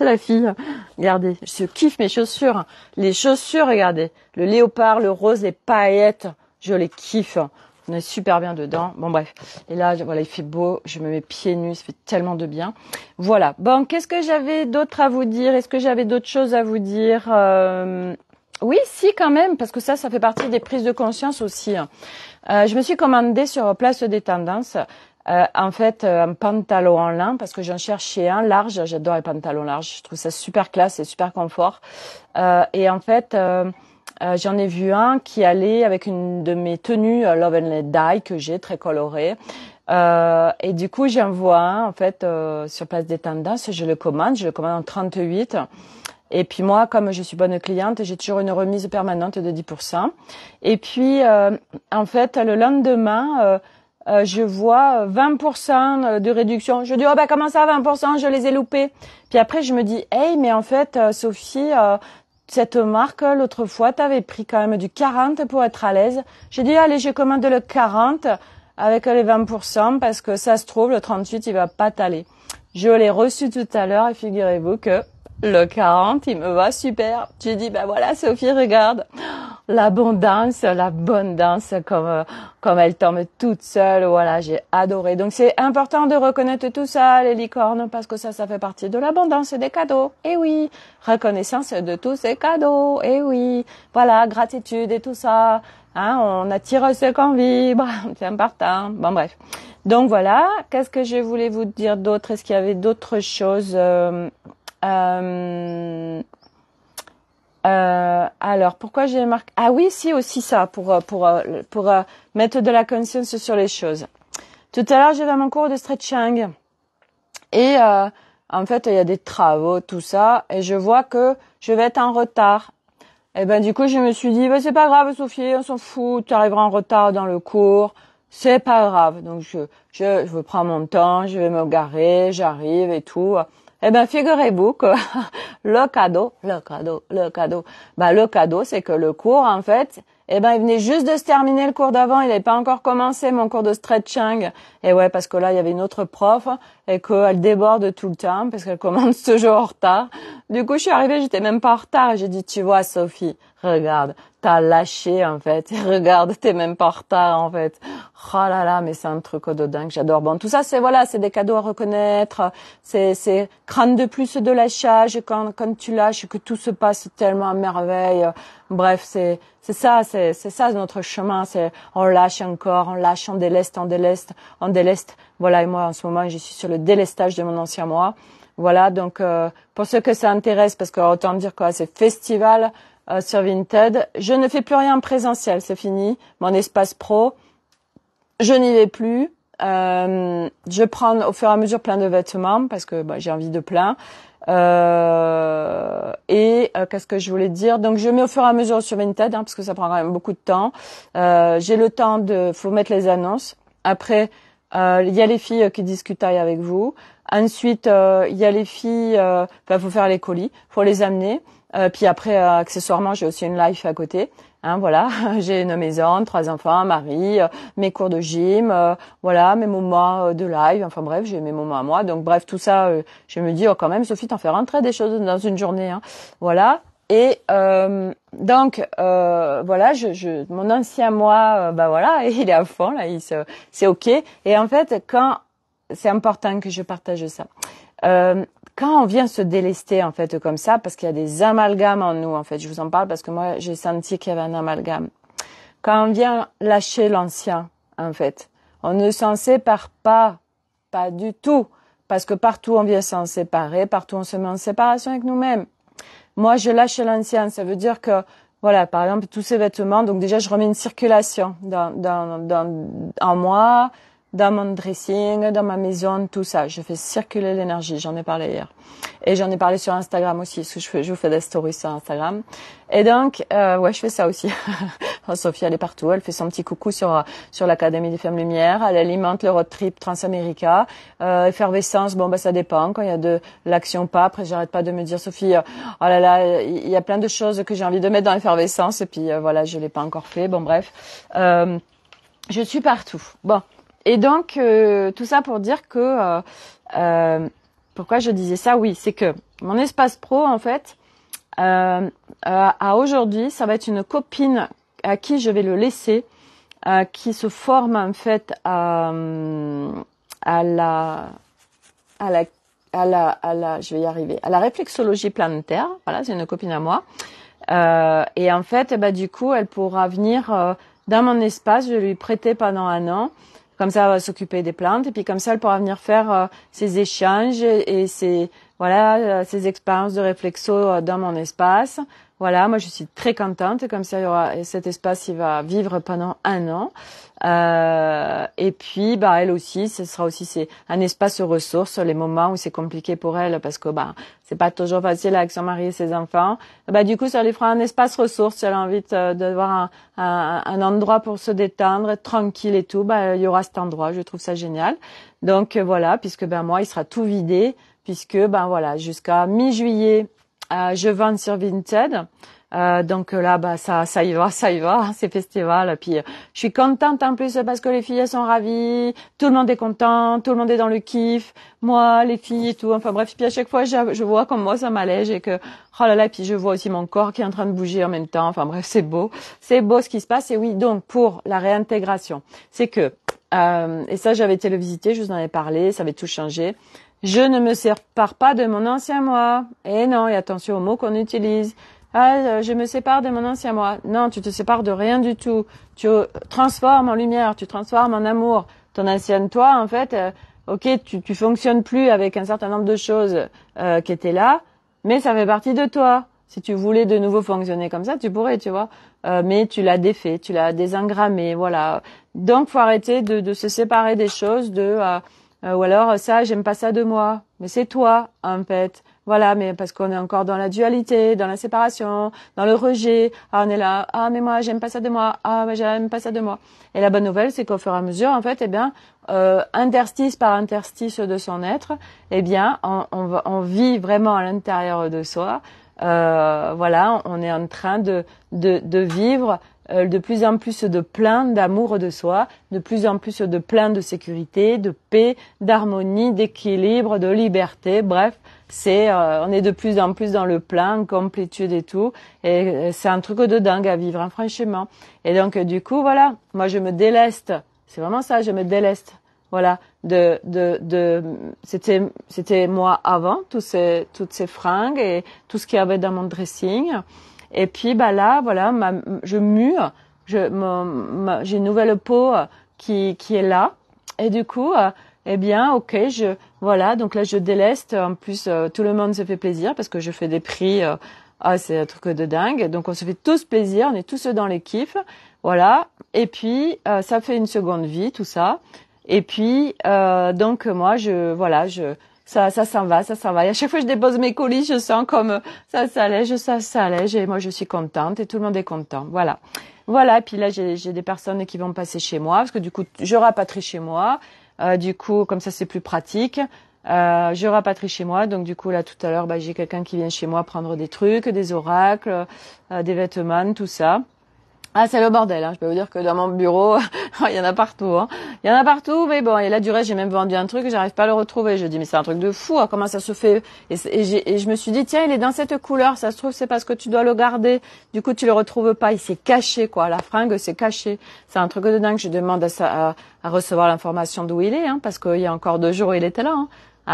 La fille, regardez, je kiffe mes chaussures. Les chaussures, regardez, le léopard, le rose, les paillettes, je les kiffe. On est super bien dedans. Bon bref. Et là, voilà, il fait beau. Je me mets pieds nus. Ça fait tellement de bien. Voilà. Bon, qu'est-ce que j'avais d'autre à vous dire? Est-ce que j'avais d'autres choses à vous dire? Oui, si, quand même, parce que ça fait partie des prises de conscience aussi. Je me suis commandé sur Place des Tendances, en fait, un pantalon en lin, parce que j'en cherchais un large. J'adore les pantalons larges. Je trouve ça super classe et super confort. Et en fait, j'en ai vu un qui allait avec une de mes tenues Love and Let Die que j'ai, très colorée. Et du coup, j'en vois un, en fait, sur Place des Tendances. Je le commande en 38. Et puis moi, comme je suis bonne cliente, j'ai toujours une remise permanente de 10%. Et puis, en fait, le lendemain, je vois 20% de réduction. Je dis, oh ben comment ça, 20%, je les ai loupés. Puis après, je me dis, hey, mais en fait, Sophie, cette marque, l'autre fois, t'avais pris quand même du 40 pour être à l'aise. J'ai dit, allez, je commande le 40 avec les 20% parce que ça se trouve, le 38, il va pas t'aller. Je l'ai reçu tout à l'heure et figurez-vous que le 40, il me va super. J'ai dit, ben voilà, Sophie, regarde. L'abondance, comme elle tombe toute seule. Voilà, j'ai adoré. Donc, c'est important de reconnaître tout ça, les licornes, parce que ça fait partie de l'abondance et des cadeaux. Et oui, reconnaissance de tous ces cadeaux. Et oui, voilà, gratitude et tout ça. Hein, on attire ce qu'on vibre. C'est important. Bon, bref. Donc, voilà. Qu'est-ce que je voulais vous dire d'autre? Est-ce qu'il y avait d'autres choses? Alors, pourquoi j'ai marqué? Ah oui, si, aussi ça, pour mettre de la conscience sur les choses. Tout à l'heure, j'avais mon cours de stretching. Et, en fait, il y a des travaux, tout ça. Et je vois que je vais être en retard. Et ben, du coup, je me suis dit, ben, c'est pas grave, Sophie, on s'en fout, tu arriveras en retard dans le cours. C'est pas grave. Donc, je prends mon temps, je vais me garer, j'arrive et tout. Eh ben, figurez-vous que le cadeau, c'est que le cours, en fait, il venait juste de se terminer le cours d'avant, il n'avait pas encore commencé mon cours de stretching. Et ouais, parce que là, il y avait une autre prof et qu'elle déborde tout le temps parce qu'elle commence toujours en retard. Du coup, je suis arrivée, j'étais même pas en retard et j'ai dit, tu vois, Sophie, regarde, t'as lâché, en fait. Regarde, t'es même pas en retard, en fait. Oh là là, mais c'est un truc de dingue, j'adore. Bon, tout ça, c'est des cadeaux à reconnaître. C'est crâne de plus de lâchage quand tu lâches, que tout se passe tellement à merveille. Bref, c'est ça notre chemin. On lâche encore, on lâche, on déleste. Voilà, et moi, en ce moment, je suis sur le délestage de mon ancien moi. Voilà, donc, pour ceux que ça intéresse, parce que autant dire quoi, c'est festival, sur Vinted. Je ne fais plus rien en présentiel, c'est fini. Mon espace pro, je n'y vais plus. Je prends au fur et à mesure plein de vêtements parce que j'ai envie de plein. Qu'est-ce que je voulais dire? Donc je mets au fur et à mesure sur Vinted parce que ça prend quand même beaucoup de temps. J'ai le temps faut mettre les annonces. Après, il y a les filles qui discutent avec vous. Ensuite, il y a les filles, faut faire les colis, faut les amener. Puis après, accessoirement, j'ai aussi une life à côté. Hein, voilà, j'ai une maison, 3 enfants, un mari, mes cours de gym, voilà, mes moments de live. Enfin bref, j'ai mes moments à moi. Donc bref, tout ça, je me dis, oh quand même, Sophie, t'en fais rentrer des choses dans une journée. Hein. Voilà. Et donc voilà, mon ancien moi, voilà, il est à fond là, c'est ok. Et en fait, quand c'est important que je partage ça. Quand on vient se délester en fait comme ça, parce qu'il y a des amalgames en nous en fait, je vous en parle parce que moi j'ai senti qu'il y avait un amalgame. Quand on vient lâcher l'ancien en fait, on ne s'en sépare pas du tout, parce que partout on vient s'en séparer, partout on se met en séparation avec nous-mêmes. Moi je lâche l'ancien, ça veut dire que voilà, par exemple tous ces vêtements, donc déjà je remets une circulation en moi. Dans mon dressing, dans ma maison, tout ça. Je fais circuler l'énergie. J'en ai parlé hier. Et j'en ai parlé sur Instagram aussi, parce que je vous fais des stories sur Instagram. Et donc, ouais, je fais ça aussi. Sophie, elle est partout. Elle fait son petit coucou sur l'Académie des Femmes Lumière. Elle alimente le road trip Transamérica. Effervescence, ça dépend. Quand il y a de l'action pas. Après, j'arrête pas de me dire, Sophie, oh là là, il y a plein de choses que j'ai envie de mettre dans l'effervescence. Et puis, voilà, je l'ai pas encore fait. Bon, bref. Je suis partout. Bon. Et donc, tout ça pour dire que, pourquoi je disais ça? Oui, c'est que mon espace pro, en fait, à aujourd'hui, ça va être une copine à qui je vais le laisser qui se forme en fait je vais y arriver, à la réflexologie planétaire. Voilà, c'est une copine à moi. Et en fait, du coup, elle pourra venir dans mon espace. Je vais lui prêter pendant 1 an. Comme ça, elle va s'occuper des plantes. Et puis comme ça, elle pourra venir faire ses échanges et ses expériences de réflexo dans mon espace. Voilà, moi je suis très contente. Comme ça, il y aura cet espace, il va vivre pendant 1 an. Et puis, elle aussi, ce sera aussi c'est un espace ressources, les moments où c'est compliqué pour elle, parce que c'est pas toujours facile avec son mari et ses enfants. Du coup, ça lui fera un espace ressources. Si elle a envie d'avoir un endroit pour se détendre, être tranquille et tout, il y aura cet endroit. Je trouve ça génial. Donc voilà, puisque moi, il sera tout vidé, puisque voilà, jusqu'à mi-juillet. Je vends sur Vinted. Donc là, ça y va, c'est festival. Puis je suis contente en plus parce que les filles elles sont ravies, tout le monde est content, tout le monde est dans le kiff. Moi, les filles et tout. Enfin bref, puis à chaque fois je vois comme moi ça m'allège et que oh là là, puis je vois aussi mon corps qui est en train de bouger en même temps. Enfin bref, c'est beau ce qui se passe. Et oui, donc pour la réintégration, c'est que et ça j'avais été le visiter, je vous en avais parlé, ça avait tout changé. Je ne me sépare pas de mon ancien moi. Et non, et attention aux mots qu'on utilise. Je me sépare de mon ancien moi. Non, tu te sépares de rien du tout. Tu transformes en lumière, tu transformes en amour. Ton ancien toi, en fait, tu fonctionnes plus avec un certain nombre de choses qui étaient là, mais ça fait partie de toi. Si tu voulais de nouveau fonctionner comme ça, tu pourrais, tu vois. Mais tu l'as défait, tu l'as désengrammé, voilà. Donc, faut arrêter de se séparer des choses, ou alors ça, j'aime pas ça de moi. Mais c'est toi, en fait. Voilà, mais parce qu'on est encore dans la dualité, dans la séparation, dans le rejet. On est là, mais moi, j'aime pas ça de moi. Mais j'aime pas ça de moi. Et la bonne nouvelle, c'est qu'au fur et à mesure, en fait, interstice par interstice de son être, on vit vraiment à l'intérieur de soi. Voilà, on est en train de vivre de plus en plus de plein d'amour de soi, de plus en plus de plein de sécurité, de paix, d'harmonie, d'équilibre, de liberté. Bref, on est de plus en plus dans le plein, complétude et tout. Et c'est un truc de dingue à vivre, hein, franchement. Et donc, du coup, voilà, moi, je me déleste. C'est vraiment ça, je me déleste. Voilà, c'était moi avant, toutes ces fringues et tout ce qu'il y avait dans mon dressing. Et puis là, voilà, je mûre, j'ai une nouvelle peau qui est là. Et du coup, voilà, donc là je déleste. En plus, tout le monde se fait plaisir parce que je fais des prix. C'est un truc de dingue. Donc on se fait tous plaisir, on est tous dans les kiffs, voilà. Et puis ça fait une seconde vie, tout ça. Et puis donc moi, ça s'en va. Et à chaque fois que je dépose mes colis, je sens comme ça s'allège. Et moi, je suis contente et tout le monde est content. Voilà. Et puis là, j'ai des personnes qui vont passer chez moi parce que du coup, je rapatrie chez moi. Du coup, comme ça, c'est plus pratique. Je rapatrie chez moi. Donc du coup, là, tout à l'heure, j'ai quelqu'un qui vient chez moi prendre des trucs, des oracles, des vêtements, tout ça. C'est le bordel, hein. Je peux vous dire que dans mon bureau, il y en a partout, hein. Il y en a partout, mais bon, et là, du reste, j'ai même vendu un truc et j'arrive pas à le retrouver. Je dis, mais c'est un truc de fou, hein. Comment ça se fait? Et je me suis dit, tiens, il est dans cette couleur, ça se trouve, c'est parce que tu dois le garder. Du coup, tu le retrouves pas, il s'est caché, quoi. La fringue s'est cachée. C'est un truc de dingue. Je demande à recevoir l'information d'où il est, hein, parce qu'il y a encore 2 jours, il était là, hein.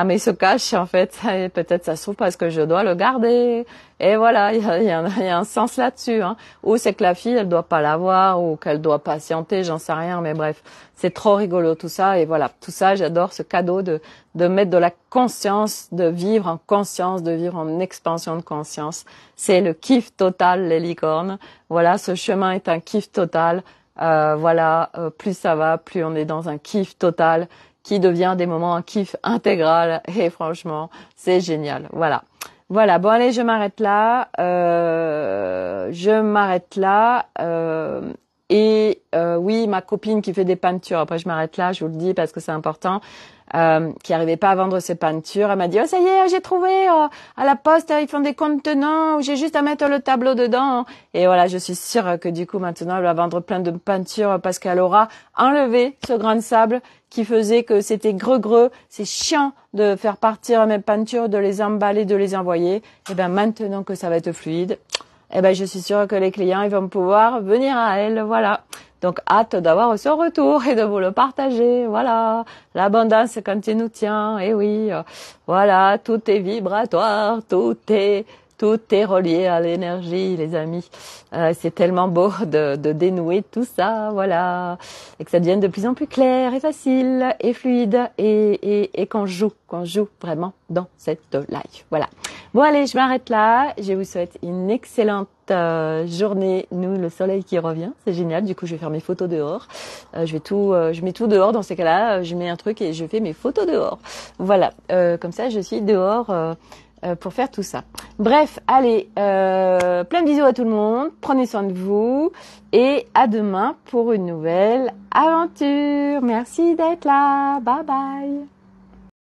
Mais il se cache, en fait. Et peut-être ça se trouve parce que je dois le garder. Et voilà, il y a un sens là-dessus, hein. Ou c'est que la fille, elle doit pas l'avoir, ou qu'elle doit patienter, j'en sais rien. Mais bref, c'est trop rigolo, tout ça. Et voilà, tout ça, j'adore ce cadeau de mettre de la conscience, de vivre en conscience, de vivre en expansion de conscience. C'est le kiff total, les licornes. Voilà, ce chemin est un kiff total. Plus ça va, plus on est dans un kiff total, qui devient des moments en kiff intégral. Et franchement, c'est génial. Voilà. Bon, allez, je m'arrête là. Oui, ma copine qui fait des peintures. Après, je m'arrête là, je vous le dis parce que c'est important. Qui arrivait pas à vendre ses peintures. Elle m'a dit, ça y est, j'ai trouvé à la poste, ils font des contenants où j'ai juste à mettre le tableau dedans. Et voilà, je suis sûre que du coup, maintenant, elle va vendre plein de peintures parce qu'elle aura enlevé ce grain de sable qui faisait que c'était greux. C'est chiant de faire partir mes peintures, de les emballer, de les envoyer. Et maintenant que ça va être fluide, eh ben, je suis sûre que les clients, ils vont pouvoir venir à elle, voilà. Donc, hâte d'avoir ce retour et de vous le partager, voilà. L'abondance quand il nous tient, et oui, voilà, tout est vibratoire, tout est relié à l'énergie, les amis. C'est tellement beau de dénouer tout ça, voilà, et que ça devienne de plus en plus clair et facile et fluide et qu'on joue vraiment dans cette live. Voilà. Bon allez, je m'arrête là. Je vous souhaite une excellente journée. Nous, le soleil qui revient, c'est génial. Du coup, je vais faire mes photos dehors. Je mets tout dehors. Dans ces cas-là, je mets un truc et je fais mes photos dehors. Voilà. Comme ça, je suis dehors. Pour faire tout ça. Bref, allez, plein de bisous à tout le monde, prenez soin de vous et à demain pour une nouvelle aventure. Merci d'être là, bye bye.